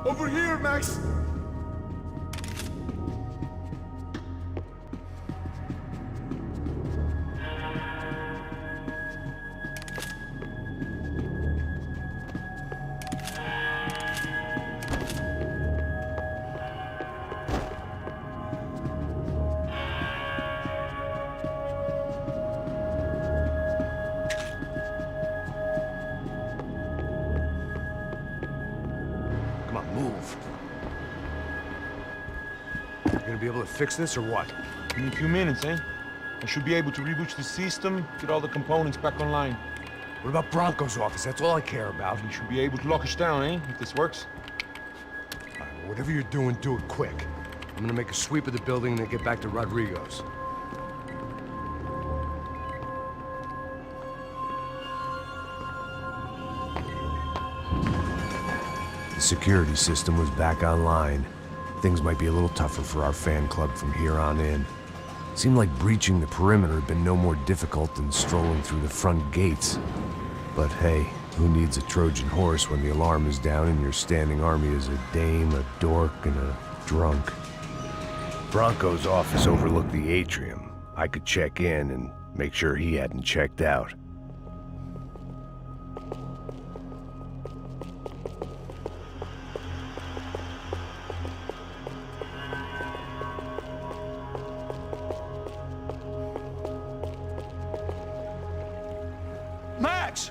Over here, Max! Come on, move. You gonna be able to fix this or what? In a few minutes, eh? I should be able to reboot the system, get all the components back online. What about Bronco's office? That's all I care about. You should be able to lock us down, eh? If this works. All right, well, whatever you're doing, do it quick. I'm gonna make a sweep of the building and then get back to Rodrigo's. The security system was back online. Things might be a little tougher for our fan club from here on in. Seemed like breaching the perimeter had been no more difficult than strolling through the front gates. But hey, who needs a Trojan horse when the alarm is down and your standing army is a dame, a dork, and a drunk? Bronco's office overlooked the atrium. I could check in and make sure he hadn't checked out. Max!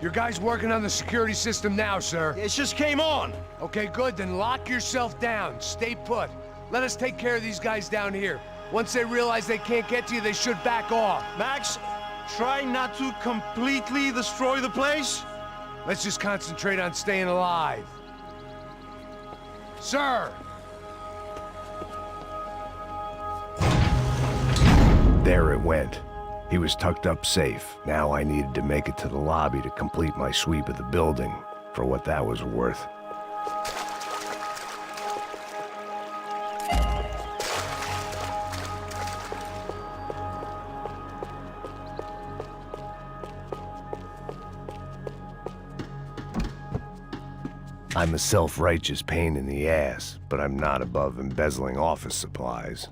Your guy's working on the security system now, sir. It just came on. Okay, good, then lock yourself down. Stay put. Let us take care of these guys down here. Once they realize they can't get to you, they should back off. Max, try not to completely destroy the place. Let's just concentrate on staying alive. Sir! There it went. He was tucked up safe. Now I needed to make it to the lobby to complete my sweep of the building, for what that was worth. I'm a self-righteous pain in the ass, but I'm not above embezzling office supplies.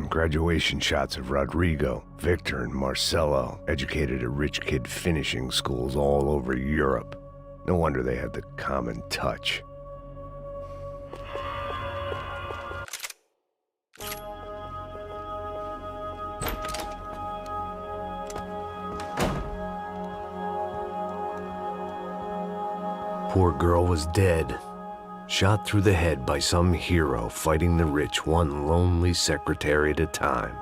Graduation shots of Rodrigo, Victor, and Marcelo, educated at rich kid finishing schools all over Europe. No wonder they had the common touch. Poor girl was dead. Shot through the head by some hero fighting the rich one lonely secretary at a time.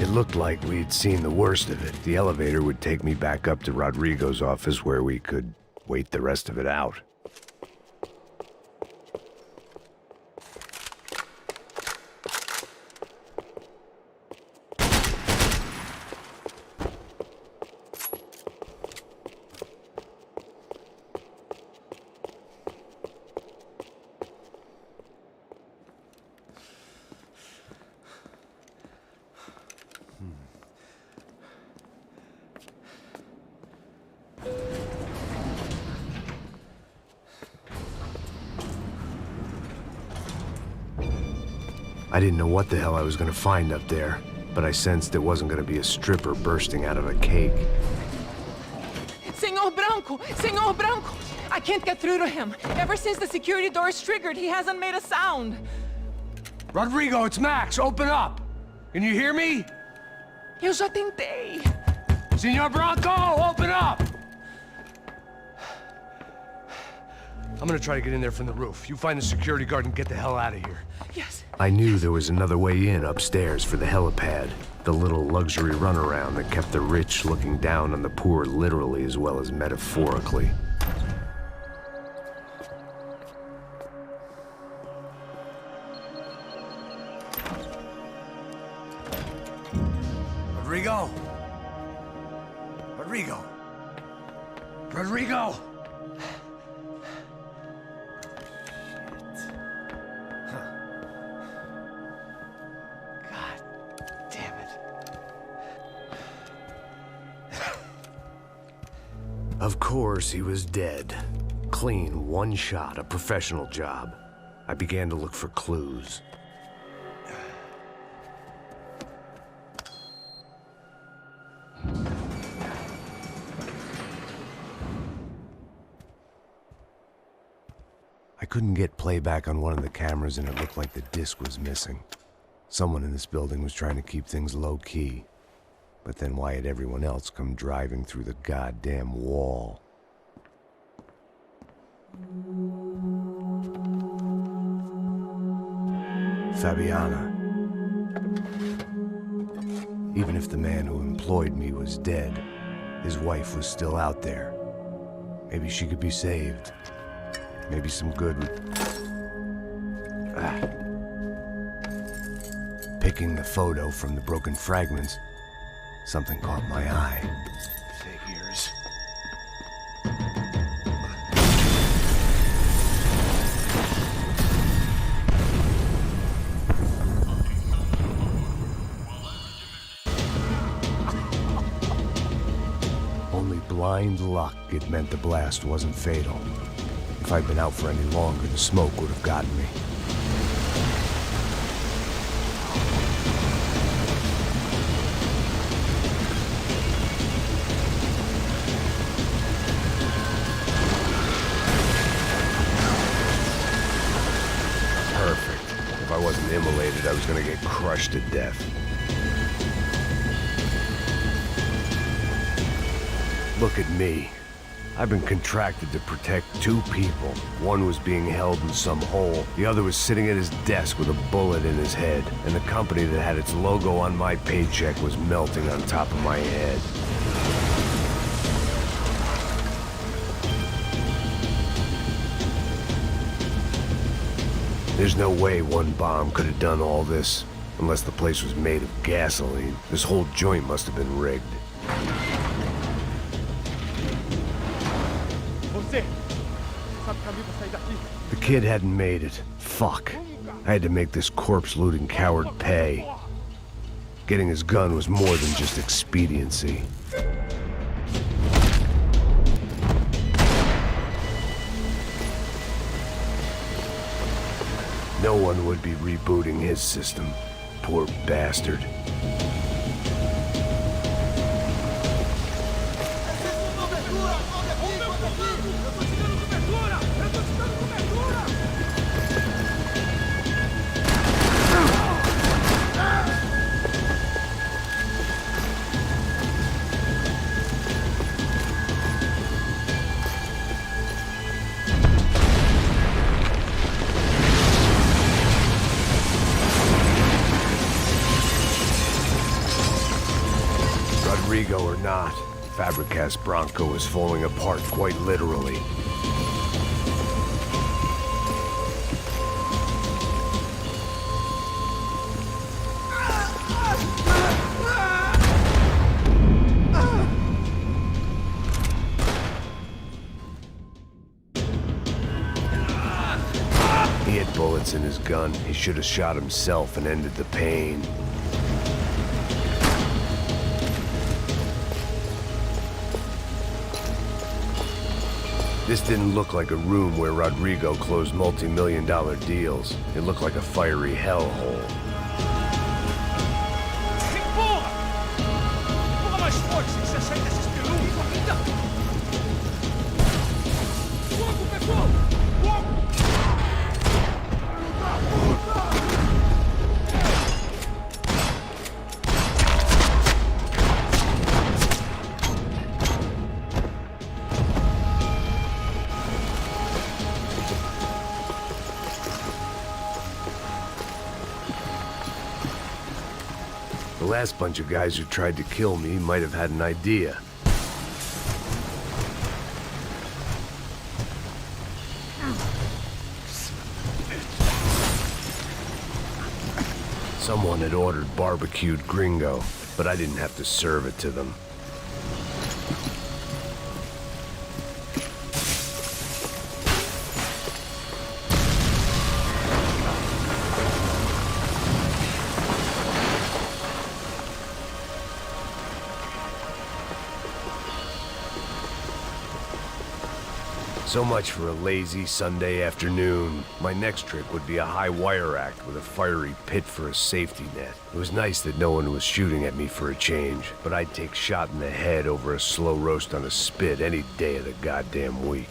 It looked like we'd seen the worst of it. The elevator would take me back up to Rodrigo's office where we could wait the rest of it out. I didn't know what the hell I was gonna find up there, but I sensed it wasn't gonna be a stripper bursting out of a cake. Senor Branco! Senor Branco! I can't get through to him. Ever since the security door is triggered, he hasn't made a sound. Rodrigo, it's Max! Open up! Can you hear me? Eu já tentei. Senor Branco, open up! I'm gonna try to get in there from the roof. You find the security guard and get the hell out of here. Yes. I knew there was another way in upstairs for the helipad. The little luxury runaround that kept the rich looking down on the poor literally as well as metaphorically. Rodrigo! Rodrigo! Rodrigo! Of course, he was dead. Clean, one shot, a professional job. I began to look for clues. I couldn't get playback on one of the cameras and it looked like the disc was missing. Someone in this building was trying to keep things low-key. But then why had everyone else come driving through the goddamn wall? Fabiana. Even if the man who employed me was dead, his wife was still out there. Maybe she could be saved. Maybe some good would... Picking the photo from the broken fragments, something caught my eye. Figures. Only blind luck it meant the blast wasn't fatal. If I'd been out for any longer, the smoke would have gotten me. If I wasn't immolated, I was gonna get crushed to death. Look at me. I've been contracted to protect two people. One was being held in some hole. The other was sitting at his desk with a bullet in his head. And the company that had its logo on my paycheck was melting on top of my head. There's no way one bomb could have done all this, unless the place was made of gasoline. This whole joint must have been rigged. The kid hadn't made it. Fuck. I had to make this corpse-looting coward pay. Getting his gun was more than just expediency. No one would be rebooting his system. Poor bastard. Rodrigo or not, Fabricast Bronco is falling apart quite literally. He had bullets in his gun. He should have shot himself and ended the pain. This didn't look like a room where Rodrigo closed multi-million-dollar deals. It looked like a fiery hellhole. The last bunch of guys who tried to kill me might have had an idea. Someone had ordered barbecued gringo, but I didn't have to serve it to them. So much for a lazy Sunday afternoon. My next trick would be a high wire act with a fiery pit for a safety net. It was nice that no one was shooting at me for a change, but I'd take shot in the head over a slow roast on a spit any day of the goddamn week.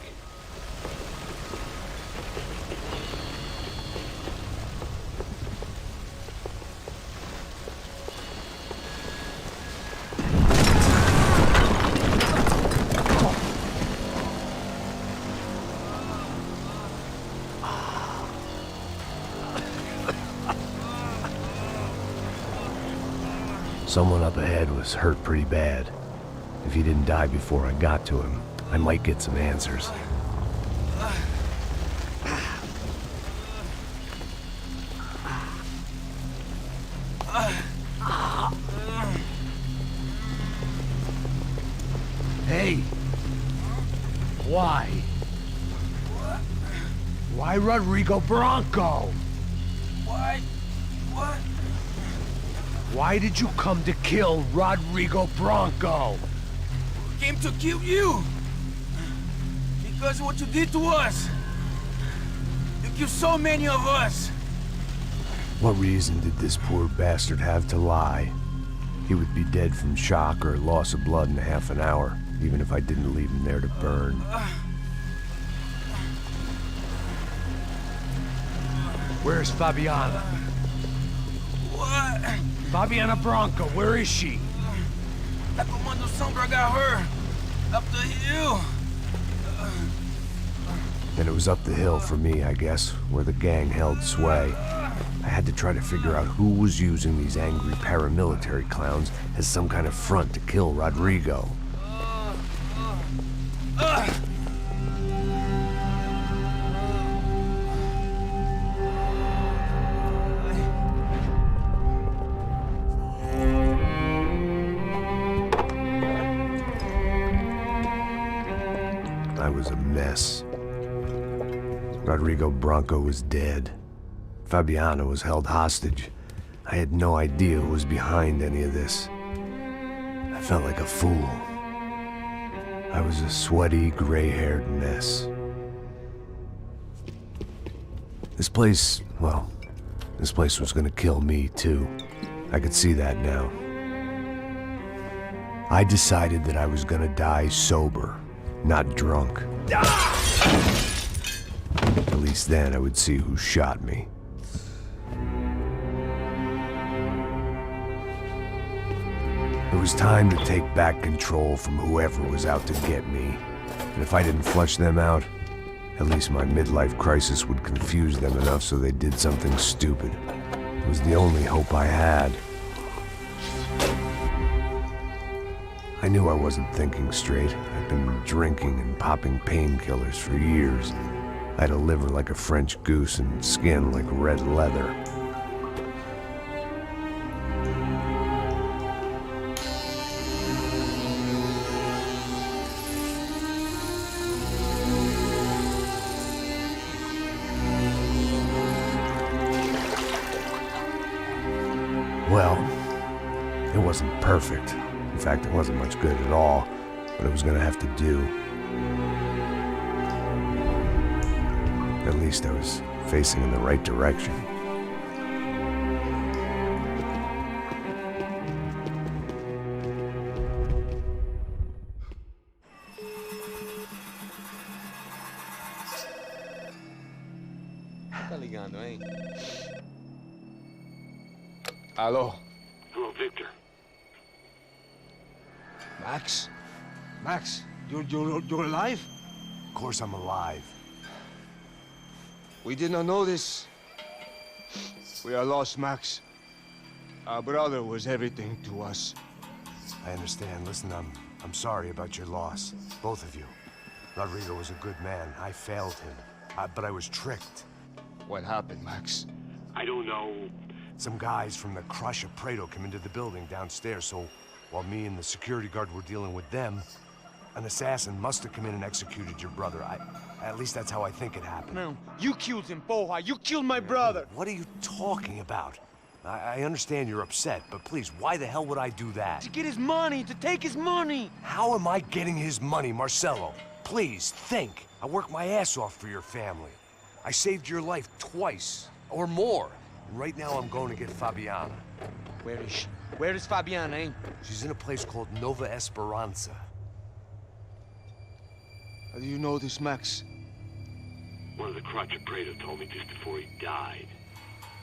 Someone up ahead was hurt pretty bad. If he didn't die before I got to him, I might get some answers. Hey! Why? Why Rodrigo Bronco? Why? What? Why did you come to kill Rodrigo Bronco? Came to kill you! Because of what you did to us! You killed so many of us! What reason did this poor bastard have to lie? He would be dead from shock or loss of blood in half an hour, even if I didn't leave him there to burn. Where's Fabiana? What? Fabiana Bronco, where is she? La Comando Sombra got her! Up the hill! And it was up the hill for me, I guess, where the gang held sway. I had to try to figure out who was using these angry paramilitary clowns as some kind of front to kill Rodrigo. I was a mess. Rodrigo Bronco was dead. Fabiana was held hostage. I had no idea who was behind any of this. I felt like a fool. I was a sweaty, gray-haired mess. This place, well, this place was gonna kill me too. I could see that now. I decided that I was gonna die sober, not drunk. At least then I would see who shot me. It was time to take back control from whoever was out to get me. And if I didn't flush them out, at least my midlife crisis would confuse them enough so they did something stupid. It was the only hope I had. I knew I wasn't thinking straight. I'd been drinking and popping painkillers for years. I had a liver like a French goose and skin like red leather. Well, it wasn't perfect. In fact, it wasn't much good at all, but it was gonna have to do. At least I was facing in the right direction. Tá ligando, hein? Alô? Hello, Victor. Max? Max, you're alive? Of course I'm alive. We did not know this. We are lost, Max. Our brother was everything to us. I understand. Listen, I'm sorry about your loss. Both of you. Rodrigo was a good man. I failed him. But I was tricked. What happened, Max? I don't know. Some guys from the Crush of Prado came into the building downstairs, so while me and the security guard were dealing with them, an assassin must have come in and executed your brother. At least that's how I think it happened. No, you killed him, Poha. You killed my brother. What are you talking about? I understand you're upset, but please, why the hell would I do that? To get his money, to take his money. How am I getting his money, Marcelo? Please, think. I worked my ass off for your family. I saved your life twice, or more. And right now I'm going to get Fabiana. Where is she? Where is Fabiana, eh? She's in a place called Nova Esperanza. How do you know this, Max? One of the Crotch of Prado told me just before he died.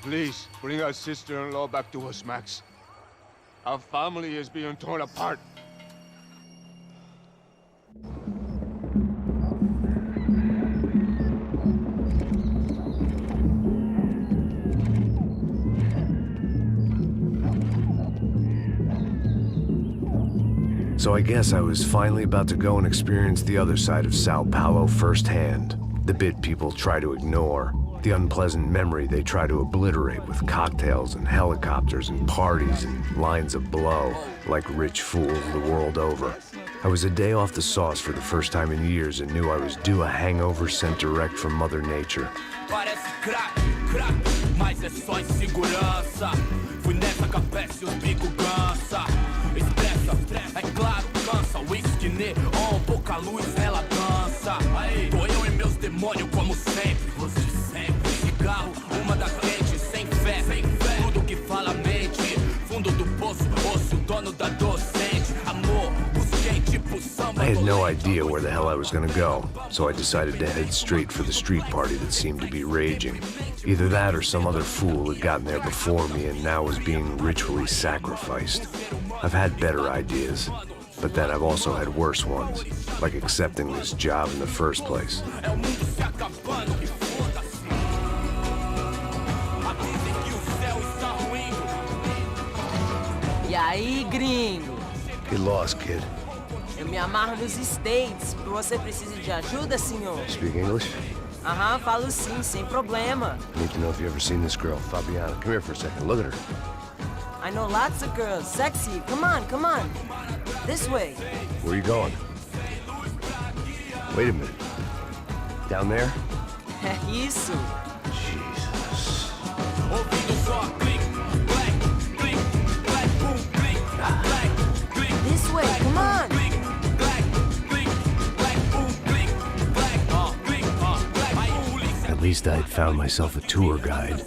Please, bring our sister-in-law back to us, Max. Our family is being torn apart. So I guess I was finally about to go and experience the other side of Sao Paulo firsthand. The bit people try to ignore. The unpleasant memory they try to obliterate with cocktails and helicopters and parties and lines of blow, like rich fools the world over. I was a day off the sauce for the first time in years and knew I was due a hangover sent direct from Mother Nature. Parece crack, mas é só insegurança. Fui nessa capete, o bico cansa. Estressa, é claro, cansa. Whisky, neon, pouca luz, ela dança. Tô eu e meus demônios como sempre. Você sempre. Cigarro, uma da quente, sem fé. Tudo que fala mente. Fundo do poço, osso, dono da docente. Amor, busquei tipo samba. I had no idea where the hell I was gonna go, so I decided to head straight for the street party that seemed to be raging. Either that or some other fool had gotten there before me and now was being ritually sacrificed. I've had better ideas, but then I've also had worse ones, like accepting this job in the first place. E aí, gringo? Get lost, kid. Eu me amarro nos States. Você precisa de ajuda, senhor? Speak English? Aham, falo sim, sem problema. I need to know if you've ever seen this girl, Fabiana. Come here for a second. Look at her. I know lots of girls. Sexy. Come on, come on. This way. Where are you going? Wait a minute. Down there? Isso. Jesus. This way, come on. At least I'd found myself a tour guide.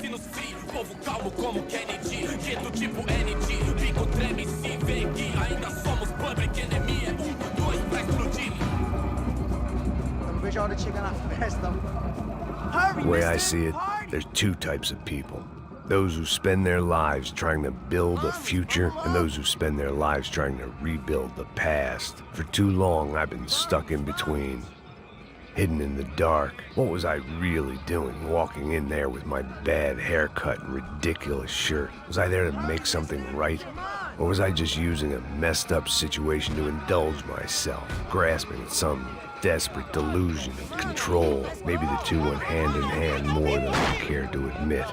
The way I see it, there's two types of people. Those who spend their lives trying to build a future, and those who spend their lives trying to rebuild the past. For too long, I've been stuck in between. Hidden in the dark. What was I really doing, walking in there with my bad haircut and ridiculous shirt? Was I there to make something right? Or was I just using a messed up situation to indulge myself, grasping at some desperate delusion of control? Maybe the two went hand in hand more than I cared to admit.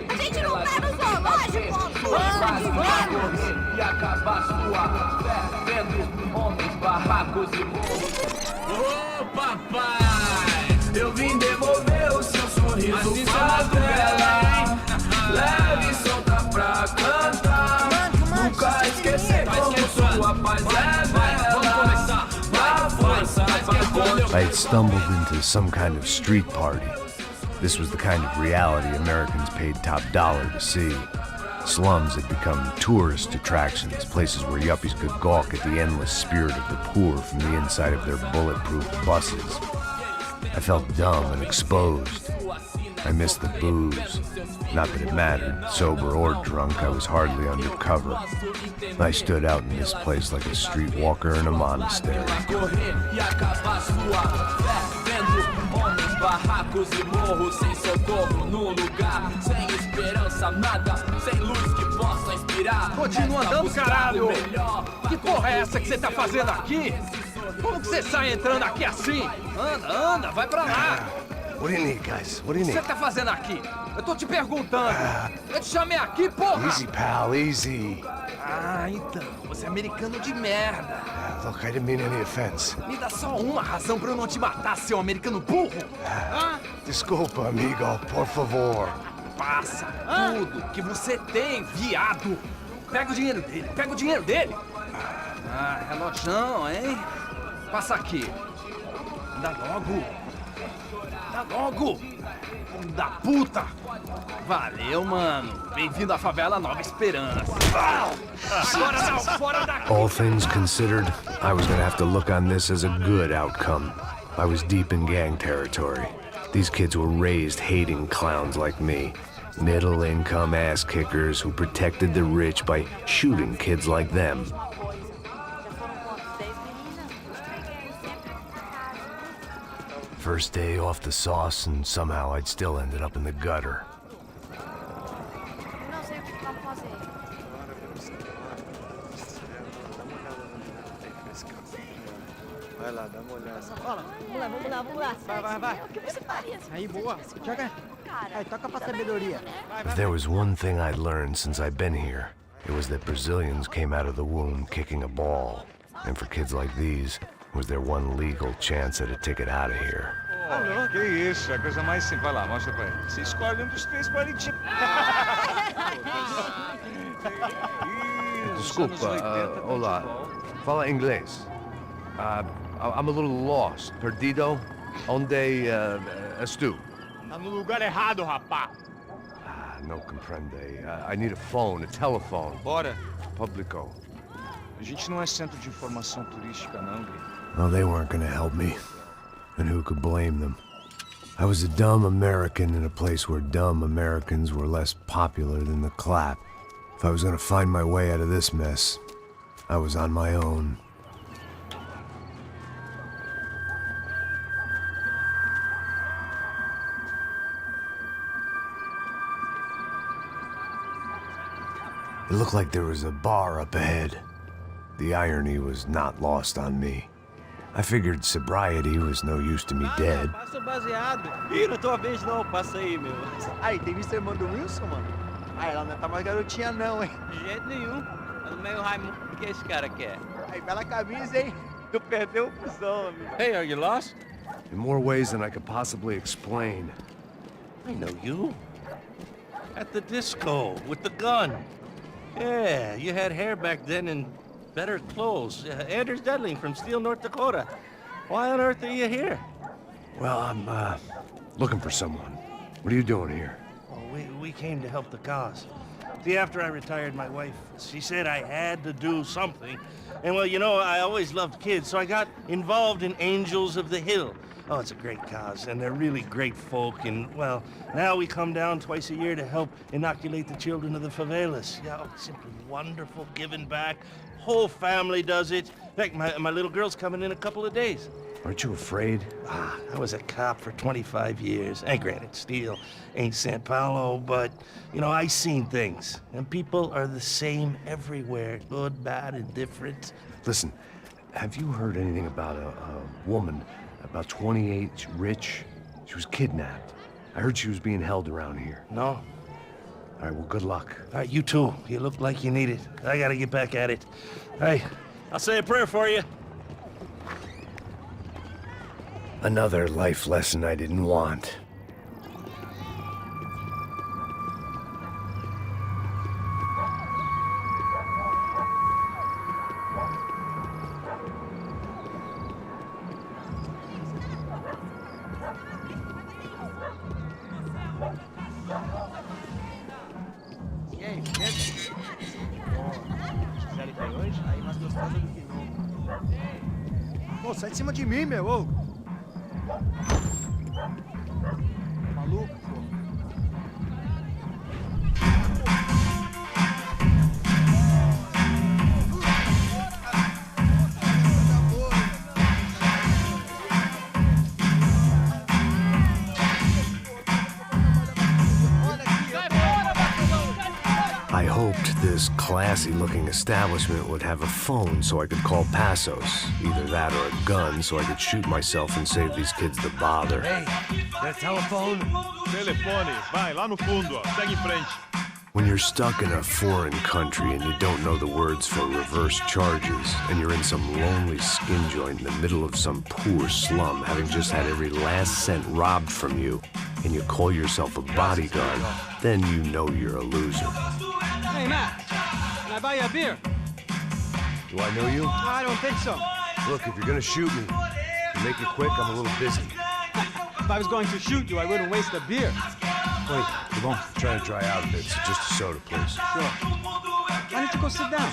A gente não tá no zoológico, Ô papai, eu vim devolver o seu sorriso favela. Leve e solta pra cantar. Nunca esquecer como sua paz é bela. Na força, I had stumbled into some kind of street party. This was the kind of reality Americans paid top dollar to see. Slums had become tourist attractions, places where yuppies could gawk at the endless spirit of the poor from the inside of their bulletproof buses. I felt dumb and exposed. I missed the booze. Not that it mattered. Sober or drunk, I was hardly undercover. I stood out in this place like a streetwalker in a monastery. Barracos e morros sem socorro no lugar, sem esperança, nada, sem luz que possa inspirar. Continua andando, caralho! Que porra é essa que você tá fazendo aqui? Como que você sai entrando aqui assim? Anda, vai pra lá! What do you need, guys? What do you O que need? você tá fazendo aqui? Eu tô te perguntando. Eu te chamei aqui, porra! Easy, pal, easy. Ah, então, você é americano de merda. Look, I didn't mean any offense. Me dá só uma razão pra eu não te matar, seu americano burro. Desculpa, amigo, por favor. Passa tudo que você tem, viado. Pega o dinheiro dele, Ah, relojão, hein? Passa aqui. Dá logo. Filho da puta. Valeu, mano. Bem-vindo à favela Nova Esperança. Agora não, fora daqui. All things considered, I was gonna have to look on this as a good outcome. I was deep in gang territory. These kids were raised hating clowns like me. Middle-income ass-kickers who protected the rich by shooting kids like them. First day off the sauce, and somehow I'd still ended up in the gutter. Não sei o que vamos fazer. Vai lá, dá uma olhada. Vamos lá. Vai. O que você faria? Aí, boa. Joga. Aí, toca pra sabedoria. If there was one thing I'd learned since I'd been here, it was that Brazilians came out of the womb kicking a ball. And for kids like these, it was their one legal chance at a ticket out of here. Alô, que isso, é a coisa mais simples. Vai lá, mostra pra ele. Você escolhe um dos três palitinhos. Desculpa, olá. Fala inglês. I'm a little lost. Perdido? Onde estou? Tá no lugar errado, rapá. No comprende. I need a phone, a telephone. Bora. Publico. A gente não é centro de informação turística, não, Gui. Well, they weren't gonna help me. And who could blame them? I was a dumb American in a place where dumb Americans were less popular than the clap. If I was gonna find my way out of this mess, I was on my own. It looked like there was a bar up ahead. The irony was not lost on me. I figured sobriety was no use to me dead. Passa o baseado. Ih, não é tua vez não, passa aí, meu. Aí, tem visto a irmã do Wilson, mano? Ah, ela não tá mais garotinha não, hein? De jeito nenhum. Mas meio Raimundo, o que esse cara quer? Aí, bela camisa, hein? Tu perdeu o fusão, amigo. Hey, are you lost? In more ways than I could possibly explain. I know you. At the disco, with the gun. Yeah, you had hair back then and better clothes. Anders Dudling from Steele, North Dakota. Why on earth are you here? Well, I'm, looking for someone. What are you doing here? Well, we came to help the cause. See, after I retired, my wife, she said I had to do something. And well, you know, I always loved kids, so I got involved in Angels of the Hill. Oh, it's a great cause, and they're really great folk, and, well, now we come down twice a year to help inoculate the children of the favelas. Yeah, oh, it's simply wonderful, giving back. Whole family does it. In fact, my little girl's coming in a couple of days. Aren't you afraid? I was a cop for 25 years. And granted, Steel ain't San Paulo, but, you know, I seen things. And people are the same everywhere. Good, bad, indifferent. Listen, have you heard anything about a woman, about 28, rich? She was kidnapped. I heard she was being held around here. No? All right, well, good luck. All right, you too. You look like you need it. I gotta get back at it. Hey, I'll say a prayer for you. Another life lesson I didn't want. E aí, beleza? Já ligou hoje? Aí mais gostosa do que nunca. Pô, sai de cima de mim, meu! Ô. Maluco, pô. I hoped this classy-looking establishment would have a phone so I could call Passos. Either that or a gun so I could shoot myself and save these kids the bother. Hey, that telephone? Telefone, vai, lá no fundo, ó. Segue em frente. When you're stuck in a foreign country and you don't know the words for reverse charges, and you're in some lonely skin joint in the middle of some poor slum, having just had every last cent robbed from you, and you call yourself a bodyguard, then you know you're a loser. Hey, Matt, can I buy you a beer? Do I know you? I don't think so. Look, if you're gonna shoot me, make it quick, I'm a little busy. If I was going to shoot you, I wouldn't waste a beer. Wait, come on. Trying to dry out a bit, so just a soda, please. Sure. Why don't you go sit down?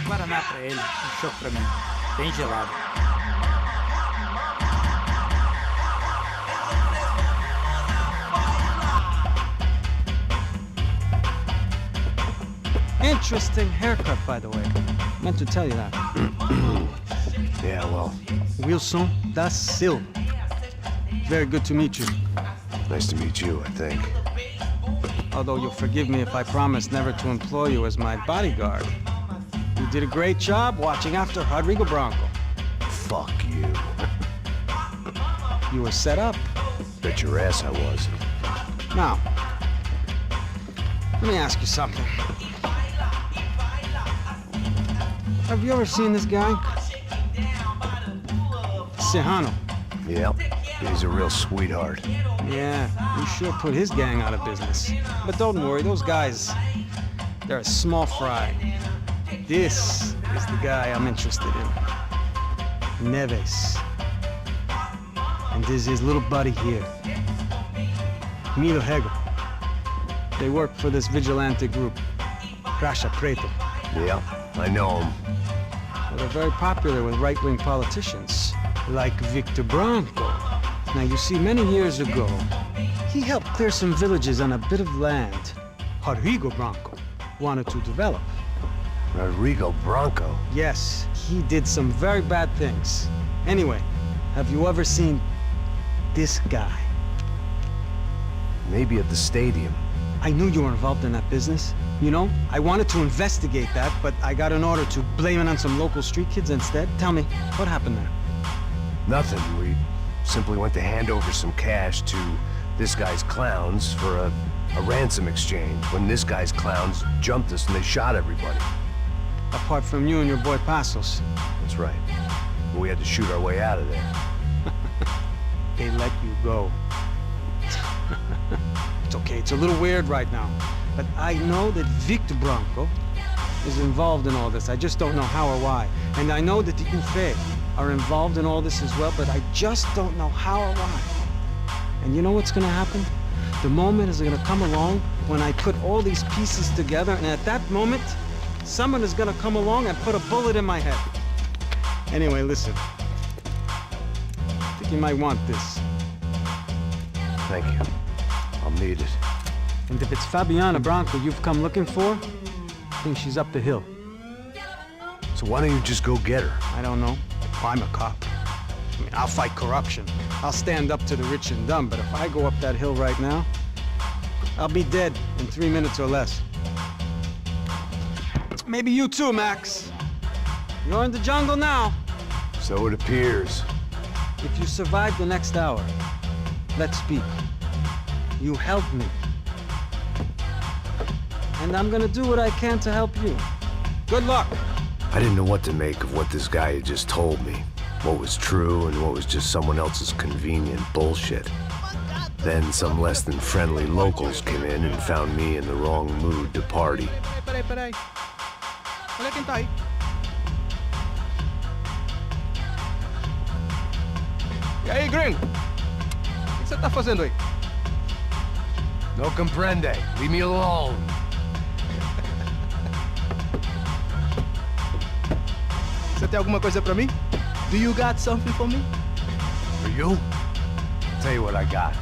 Guaraná pra ele, chopp pra mim. Bem gelado. Interesting haircut, by the way. Meant to tell you that. Yeah, well, Wilson da Silva. Very good to meet you. nice to meet you, I think. Although you'll forgive me if I promise never to employ you as my bodyguard. You did a great job watching after Rodrigo Branco. Fuck you. You were set up. Bet your ass I was. Now, let me ask you something. Have you ever seen this guy? Serrano. Yep, he's a real sweetheart. Yeah, he sure put his gang out of business. But don't worry, those guys, they're a small fry. This is the guy I'm interested in. Neves. And this is his little buddy here. Milo Hegel. They work for this vigilante group, Caixa Preta. Yep, I know him. Well, they're very popular with right-wing politicians, like Victor Branco. Now, you see, many years ago, he helped clear some villages on a bit of land Rodrigo Branco wanted to develop. Rodrigo Branco? Yes, he did some very bad things. Anyway, have you ever seen this guy? Maybe at the stadium. I knew you were involved in that business. You know, I wanted to investigate that, but I got an order to blame it on some local street kids instead. Tell me, what happened there? Nothing. We simply went to hand over some cash to this guy's clowns for a ransom exchange when this guy's clowns jumped us and they shot everybody. Apart from you and your boy Passos. That's right. But we had to shoot our way out of there. They let you go. It's okay, it's a little weird right now. But I know that Victor Branco is involved in all this. I just don't know how or why. And I know that the UFE are involved in all this as well, but I just don't know how or why. And you know what's gonna happen? The moment is gonna come along when I put all these pieces together, and at that moment, someone is gonna come along and put a bullet in my head. Anyway, listen. The like you might want this. Thank you. I'll need it. And if it's Fabiana Branco you've come looking for, I think she's up the hill. So why don't you just go get her? I don't know. I'm a cop. I mean, I'll fight corruption. I'll stand up to the rich and dumb, but if I go up that hill right now, I'll be dead in 3 minutes or less. Maybe you too, Max. You're in the jungle now. So it appears. If you survive the next hour, let's speak. You help me. And I'm gonna do what I can to help you. Good luck. I didn't know what to make of what this guy had just told me. What was true and what was just someone else's convenient bullshit. Then some less than friendly locals came in and found me in the wrong mood to party. Peraí. Olha quem tá aí. E aí, gringo? O que você tá fazendo aí? No comprende. Leave me alone. Você tem alguma coisa pra mim? Do you got something for me? For you? Tell you what I got.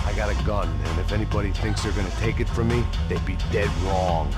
I got a gun, and if anybody thinks they're gonna take it from me, they'd be dead wrong.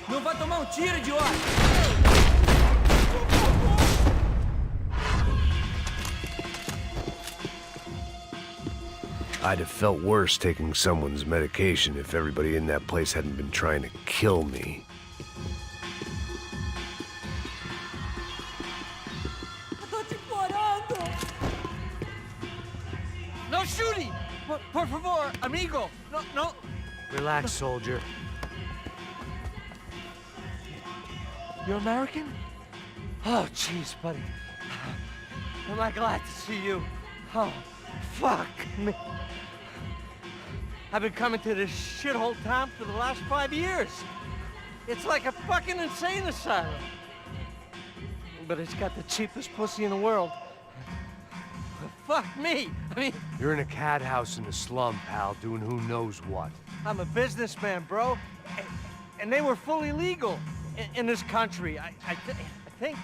Não vai tomar tiro, idiota! I'd have felt worse taking someone's medication if everybody in that place hadn't been trying to kill me. No shooting! Por favor, amigo! No. Relax, soldier. You're American? Oh, jeez, buddy. Am I glad to see you? Oh, fuck me. I've been coming to this shithole town for the last 5 years. It's like a fucking insane asylum. But it's got the cheapest pussy in the world. Fuck me. I mean... You're in a cat house in the slum, pal, doing who knows what. I'm a businessman, bro. And they were fully legal in this country. I think...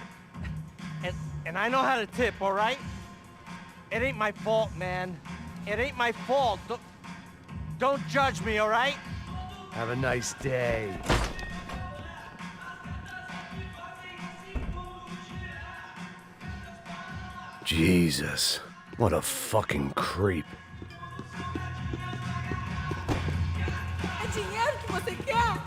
And I know how to tip, all right? It ain't my fault, man. It ain't my fault. Don't judge me, all right? Have a nice day. Jesus, what a fucking creep. É dinheiro que você quer?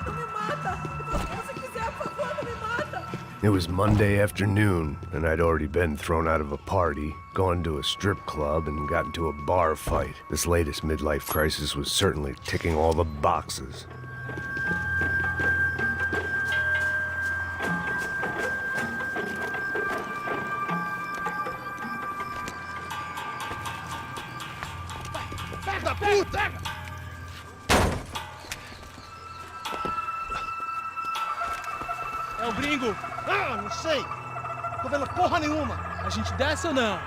Não me mata. Se você quiser, por favor, não me mata. It was Monday afternoon, and I'd already been thrown out of a party, gone to a strip club, and got into a bar fight. This latest midlife crisis was certainly ticking all the boxes. É o gringo. Ah, não sei. Tô vendo porra nenhuma. A gente desce ou não?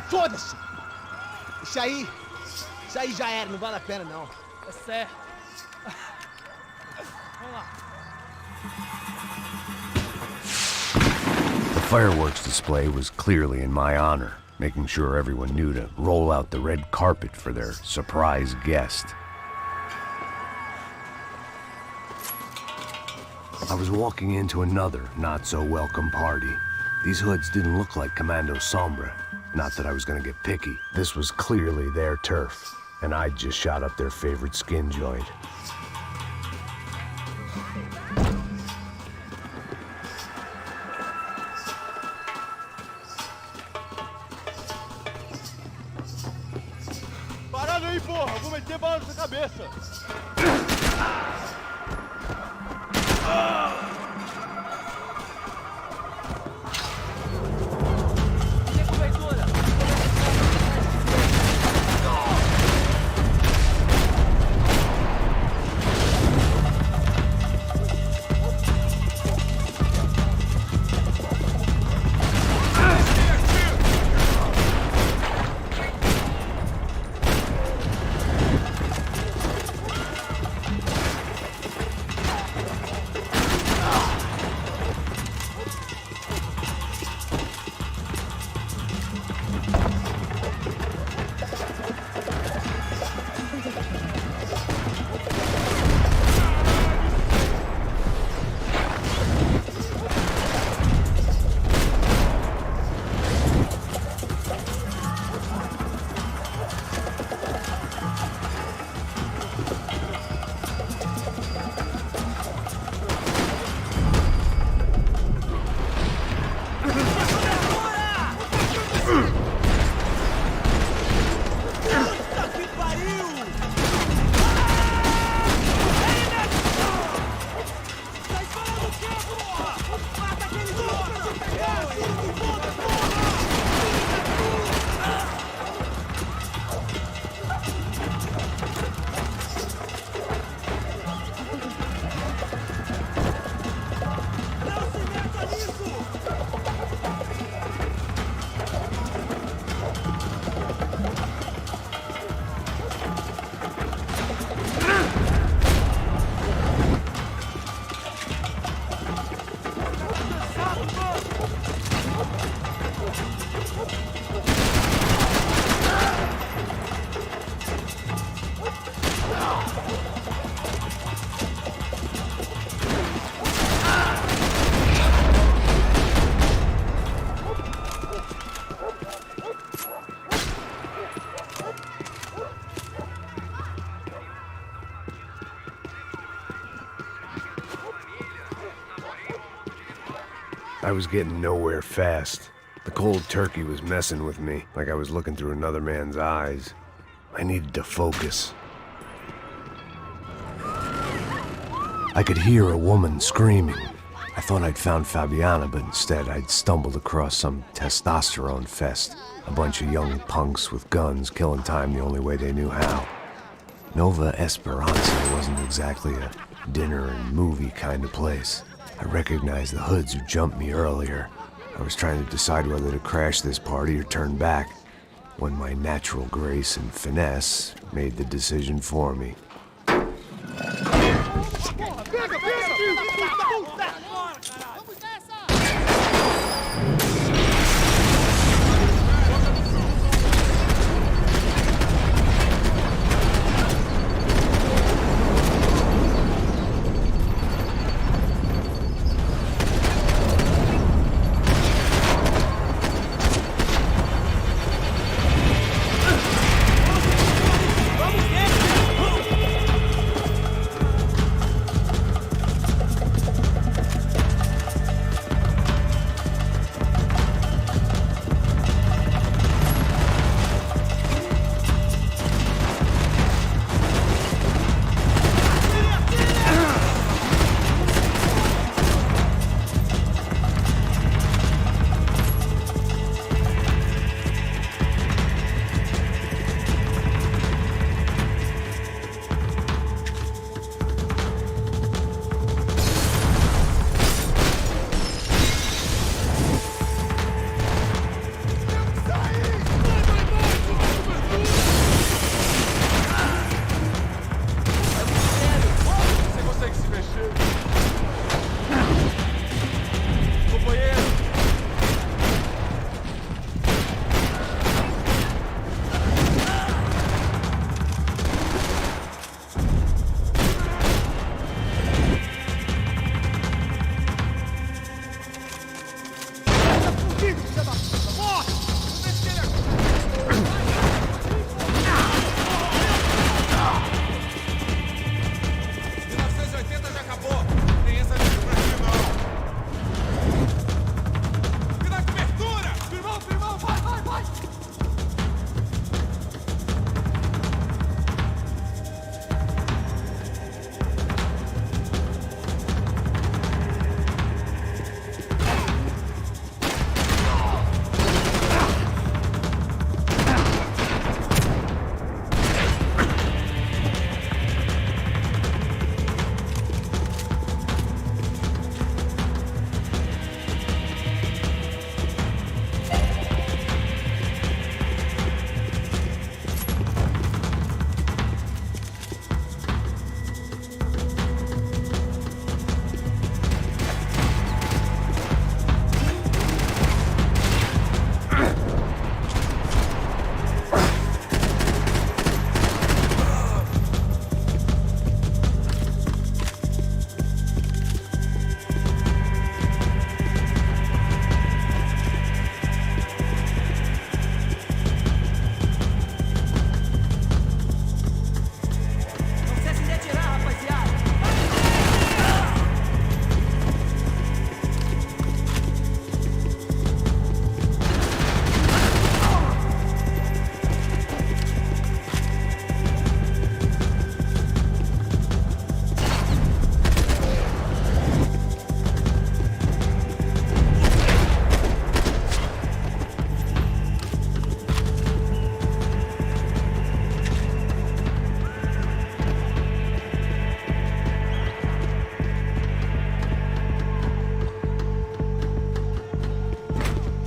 Foda-se. Isso aí já era, não vale a pena não. É certo. Vamos lá. The fireworks display was clearly in my honor, making sure everyone knew to roll out the red carpet for their surprise guest. I was walking into another not-so-welcome party. These hoods didn't look like Commando Sombra. Not that I was gonna get picky. This was clearly their turf, and I'd just shot up their favorite skin joint. Parado aí, porra! Eu vou meter bala na sua cabeça! I was getting nowhere fast. The cold turkey was messing with me, like I was looking through another man's eyes. I needed to focus. I could hear a woman screaming. I thought I'd found Fabiana, but instead I'd stumbled across some testosterone fest. A bunch of young punks with guns killing time the only way they knew how. Nova Esperanza wasn't exactly a dinner and movie kind of place. I recognized the hoods who jumped me earlier. I was trying to decide whether to crash this party or turn back, when my natural grace and finesse made the decision for me.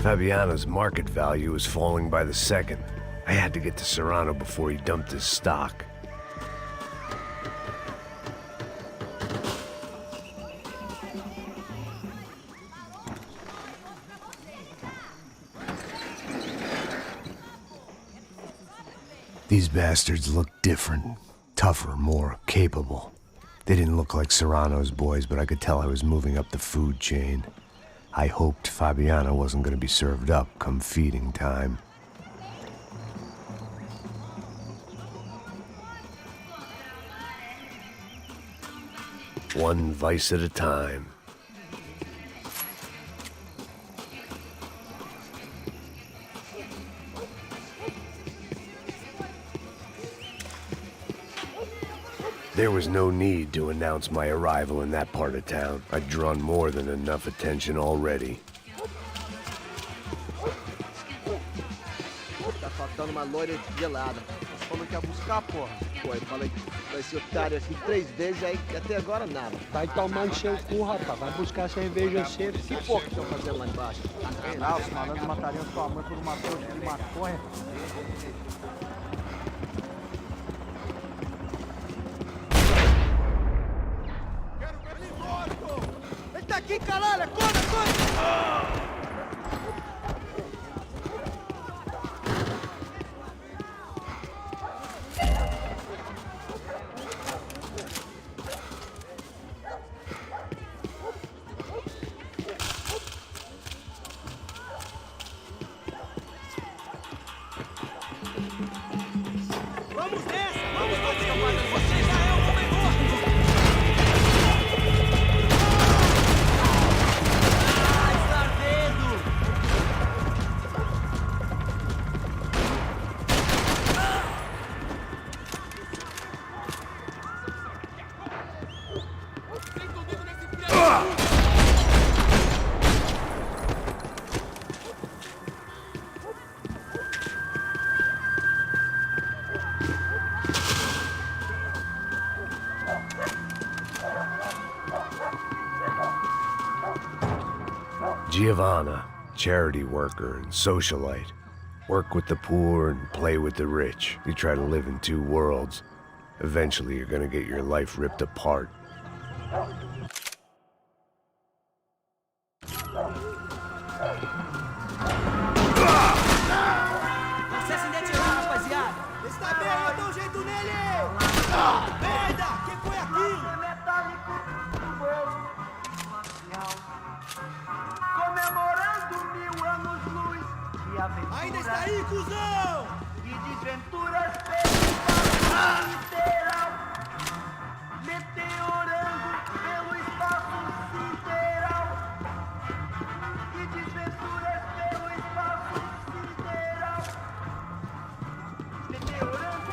Fabiano's market value is falling by the second. I had to get to Serrano before he dumped his stock. These bastards look different, tougher, more capable. They didn't look like Serrano's boys, but I could tell I was moving up the food chain. I hoped Fabiano wasn't going to be served up come feeding time. One vice at a time. There was no need to announce my arrival in that part of town. I'd drawn more than enough attention already. Tá faltando uma loira gelada. Você falou que ia buscar, porra. Pô, eu falei pra esse otário aqui 3 vezes, aí até agora nada. Vai tomar no seu cu, rapaz. Vai buscar cerveja cedo. Que porra que estão fazendo lá embaixo? Ah, os malandros matariam sua mãe por uma coxa de maconha. Ele tá aqui, caralho! Corre, corre! Vamos nessa! Vamos fazer! Você já é o homem morto! Giovanna, charity worker and socialite. Work with the poor and play with the rich. You try to live in 2 worlds. Eventually you're gonna get your life ripped apart. Acesso identificado, rapaziada! Está bem, eu dou um jeito nele! Merda! Quem foi aquilo? Comemorando 1000 anos-luz de aventuras. Ainda está aí, cuzão! E desventuras pelo literal. Meteorando pelo espaço sideral. E desventuras pelo espaço sideral. Meteorando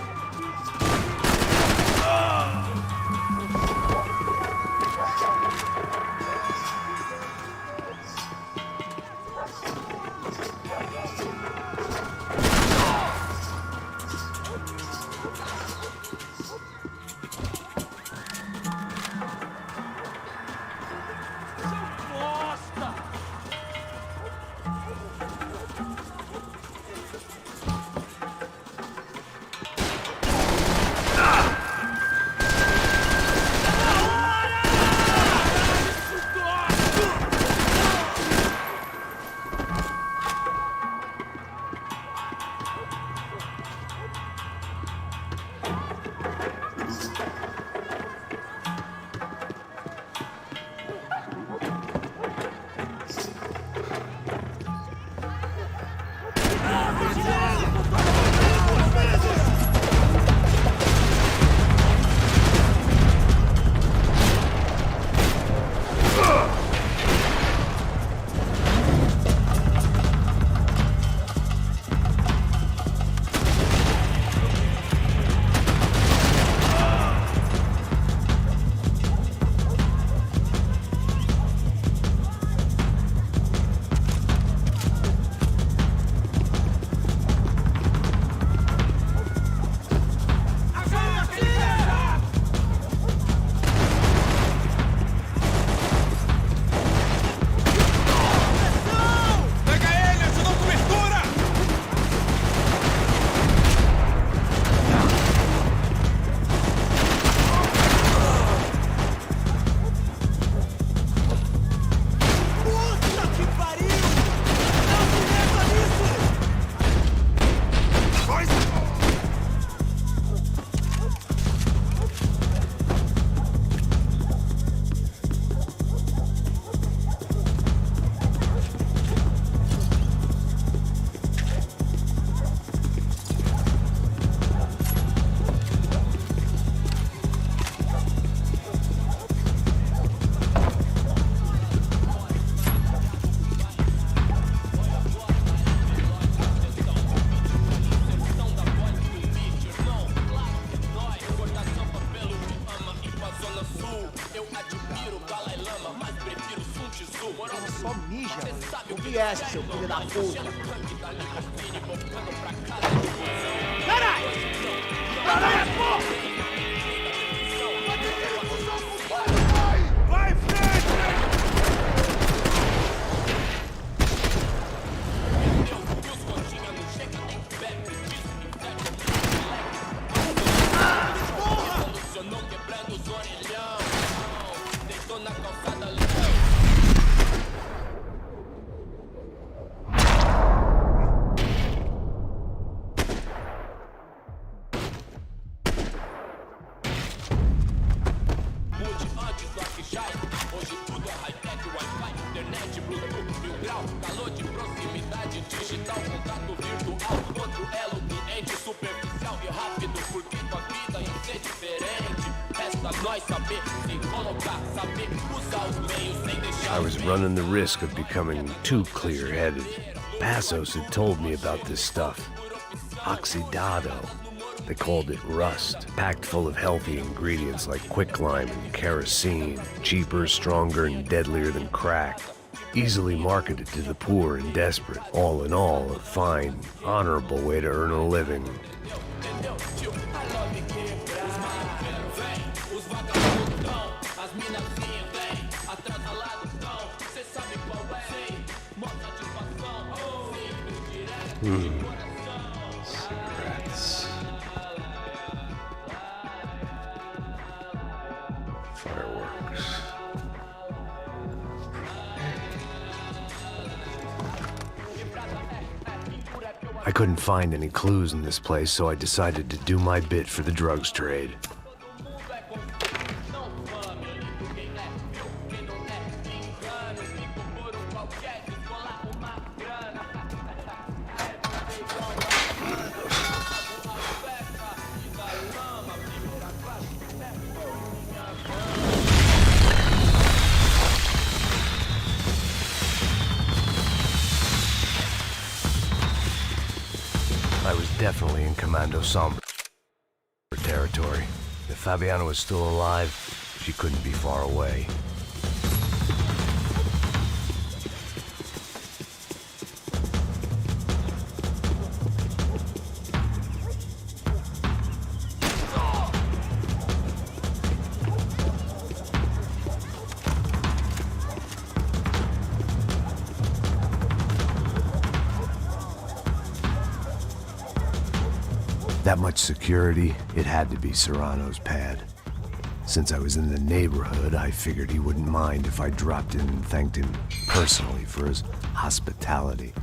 Só mija, mano. O que é, seu filho da puta? Caralho! Caralho, porra! Vai, frente! Hoje tudo é high-tech, Wi-Fi, internet, Bluetooth, 1000 grau, calor de proximidade, digital, contato virtual, outro elo, cliente superficial e rápido, porque tua vida ia ser diferente. Resta nós saber se colocar, saber usar os meios sem deixar. I was running the risk of becoming too clear-headed. Passos had told me about this stuff. Oxidado. They called it rust, packed full of healthy ingredients like quicklime and kerosene, cheaper, stronger, and deadlier than crack. Easily marketed to the poor and desperate. All in all, a fine, honorable way to earn a living. Cigarettes. Fireworks. I couldn't find any clues in this place, so I decided to do my bit for the drugs trade. I was definitely in Commando Sombra territory. If Fabiana was still alive, she couldn't be far away. That much security, it had to be Serrano's pad. Since I was in the neighborhood, I figured he wouldn't mind if I dropped in and thanked him personally for his hospitality.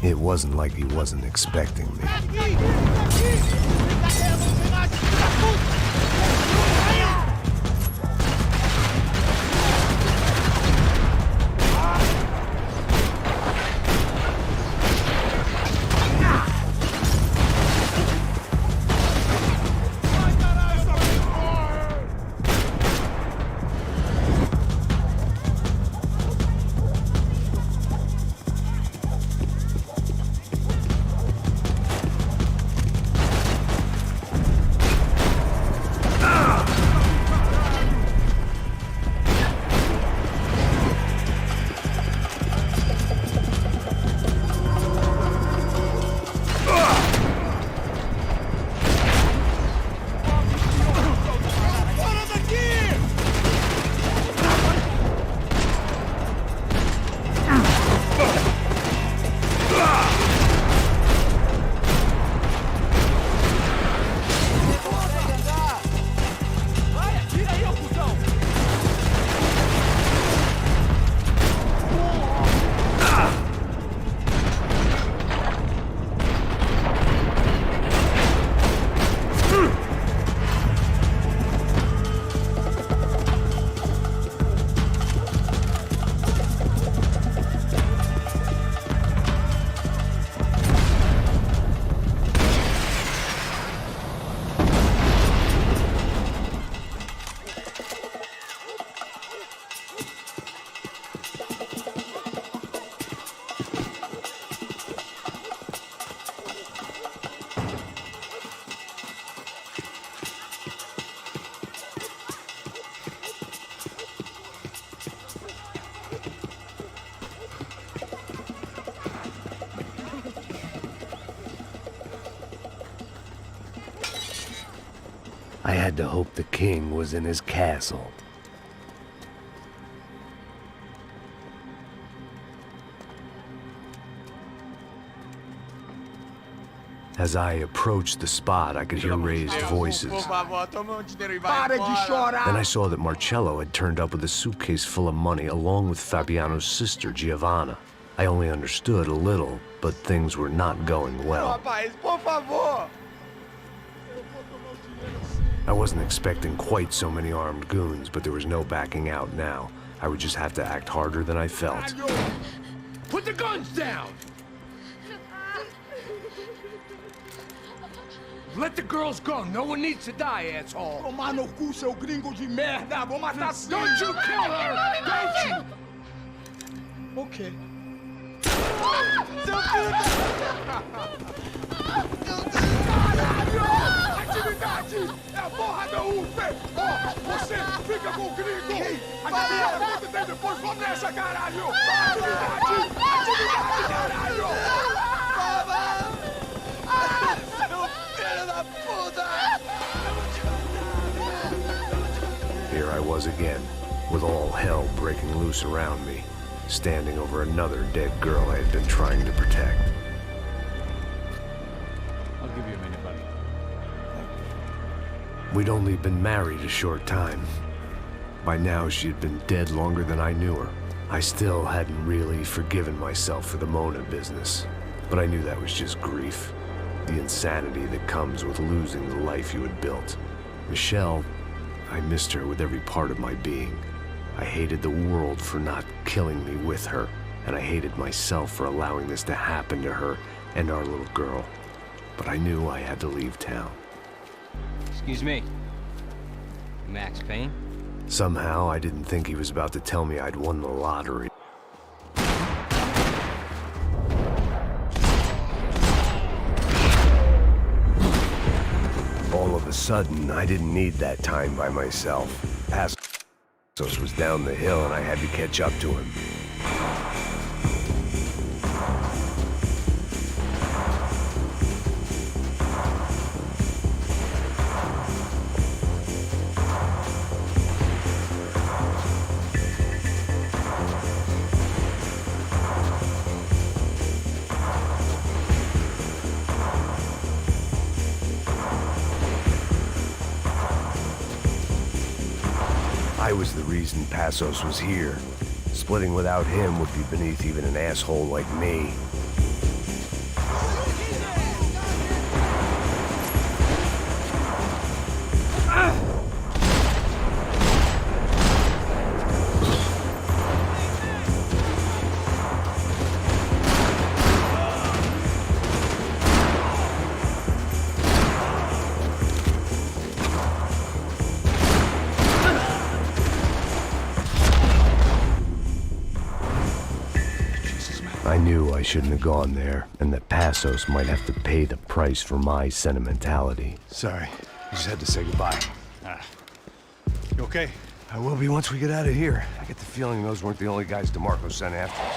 It wasn't like he wasn't expecting me. I had to hope the king was in his castle. As I approached the spot, I could hear raised voices. Then I saw that Marcello had turned up with a suitcase full of money along with Fabiano's sister, Giovanna. I only understood a little, but things were not going well. I wasn't expecting quite so many armed goons, but there was no backing out now. I would just have to act harder than I felt. Put the guns down! Let the girls go. No one needs to die, asshole. Tomar no cu, seu gringo de merda! Vou matar sim! Don't you kill her! Don't you! Ok. Caralho! Atividade! É a porra da UP! Ó, você fica com o gringo! A galera conta tem depois, vamos nessa, caralho! Atividade! Atividade, caralho! Here I was again, with all hell breaking loose around me, standing over another dead girl I had been trying to protect. I'll give you a minute, buddy. We'd only been married a short time. By now, she had been dead longer than I knew her. I still hadn't really forgiven myself for the Mona business, but I knew that was just grief. The insanity that comes with losing the life you had built. Michelle, I missed her with every part of my being. I hated the world for not killing me with her, and I hated myself for allowing this to happen to her and our little girl. But I knew I had to leave town. Excuse me. Max Payne? Somehow, I didn't think he was about to tell me I'd won the lottery. All of a sudden, I didn't need that time by myself. Passos was down the hill and I had to catch up to him. I was the reason Passos was here. Splitting without him would be beneath even an asshole like me. I knew I shouldn't have gone there, and that Passos might have to pay the price for my sentimentality. Sorry, I just had to say goodbye. You okay? I will be once we get out of here. I get the feeling those weren't the only guys DeMarco sent after us.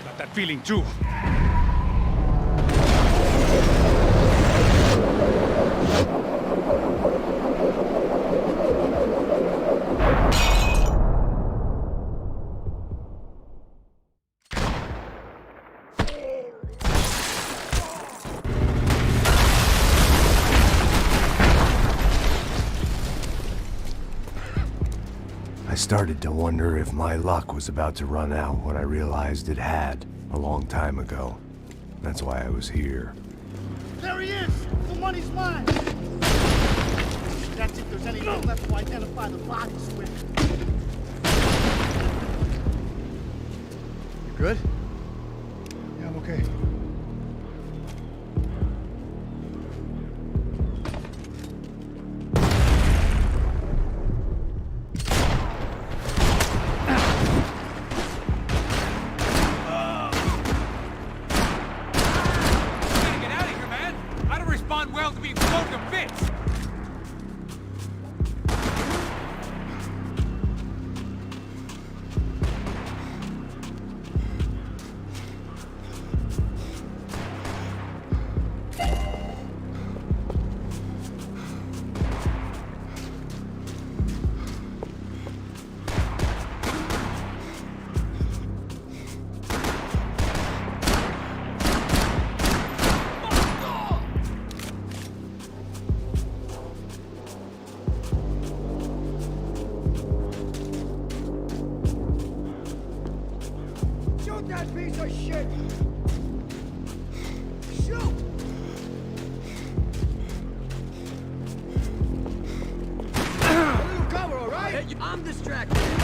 Got that feeling too. I started to wonder if my luck was about to run out when I realized it had, a long time ago. That's why I was here. There he is! The money's mine! That's if there's anything left to identify the bodies with. You good? Yeah, I'm okay. for shit! Shoot! A little cover, all right? I'm distracted.